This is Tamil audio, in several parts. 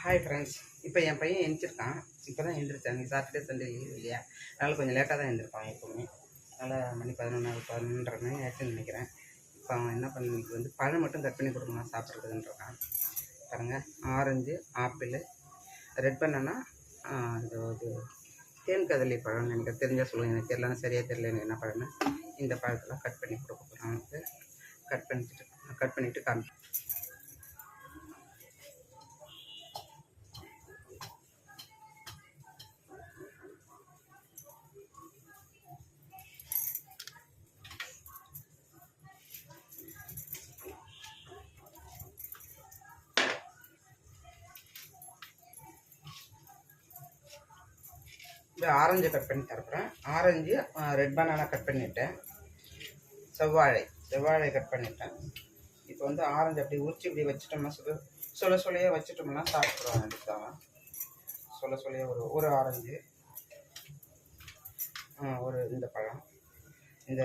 Hi friends. இப்போ என் பையன் எழுந்திருக்கான். இப்போ தான் எழுந்திரிச்சான். சாட்டர்டே சண்டே லீவ் இல்லையா, அதனால் கொஞ்சம் லேட்டாக தான் எழுந்திருப்பான் எப்போவுமே. அதனால் மணி 11:30 மணி ஆச்சுன்னு நினைக்கிறேன். இப்போ அவன் என்ன பண்ணி பழம் மட்டும் கட் பண்ணி கொடுக்கணும் சாப்பிட்றதுன்றான். பாருங்கள், ஆரஞ்சு, ஆப்பிள், ரெட் பனானா, இது தேன் கதலி பழம்னு எனக்கு தெரிஞ்சால் சொல்லுங்கள். எனக்கு தெரியலன்னா சரியாக தெரியல எனக்கு என்ன பழம்னு. இந்த பழத்தெல்லாம் கட் பண்ணி கொடுக்க போகிறேன். அவனுக்கு கட் பண்ணிவிட்டு காமி. இந்த ஆரஞ்சு கட் பண்ணி தரப்போகிறேன். ஆரஞ்சு, ரெட் பனானா கட் பண்ணிவிட்டேன். செவ்வாழை கட் பண்ணிட்டேன். இப்போ ஆரஞ்சு அப்படி உரிச்சு இப்படி வச்சுட்டோம்னா சொல்லையே வச்சுட்டோம்னா சாப்பிட்ருவாங்க. எடுத்தாங்க சொல்லையே ஒரு ஆரஞ்சு, ஒரு இந்த பழம், இந்த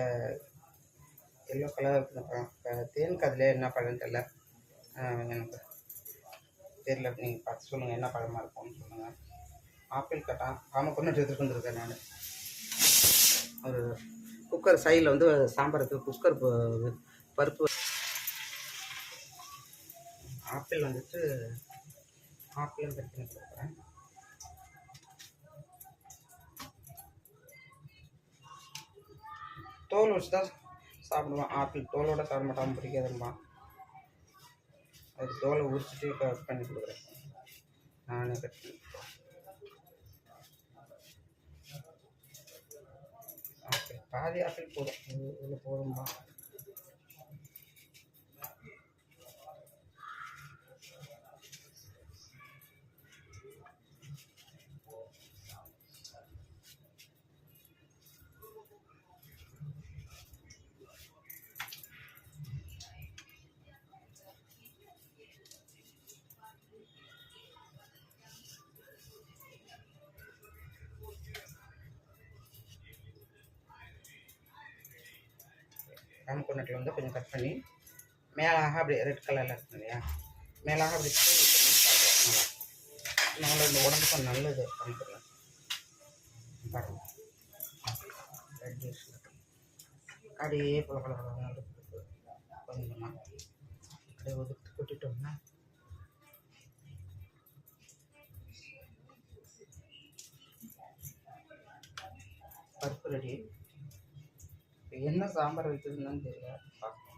எல்லோ கலர் இந்த பழம். தேன் கதிலே என்ன பழம்னு தெரியல, எனக்கு தெரியல. நீங்கள் பார்த்து சொல்லுங்கள் என்ன பழமாக இருக்கும்னு சொல்லுங்கள். ஆப்பிள் கட்டான் ஆமாம் கொண்டு எடுத்துகிட்டு வந்துருக்கேன். நான் ஒரு குக்கர் சைடில் சாம்பாருக்கு குக்கர் பருப்பு. ஆப்பிள் ஆப்பிளும் கட் பண்ணி கொடுக்குறேன். தோல் வச்சு தான் சாப்பிடுவான். ஆப்பிள் தோலோடு சாப்பிட மாட்டான், பிடிக்காதும்மா. அதுக்கு தோலை உரிச்சிட்டு கட் பண்ணி கொடுக்குறேன். நானே கட் பண்ணி ஓகே, பாதி ஆப்பிள் போதும், இவ்வளோ போதும்மா. ராமக்கொண்டட்டில் கொஞ்சம் கட் பண்ணி மேலாக அப்படி ரெட் கலரில் இருக்கும் இல்லையா, மேலாக அப்படி நல்லா இந்த உடம்புக்கும் நல்லது. ராமக்கொண்டல் பாருங்கள், ரெட் ஜூஸ் அப்படியே பல கொஞ்சமாக அப்படியே ஒதுக்கி கொட்டிட்டோம்னா பருப்பு ரெடி. என்ன சாம்பார் வைக்கிறதுன்னு தெரியல, பார்க்கணும்.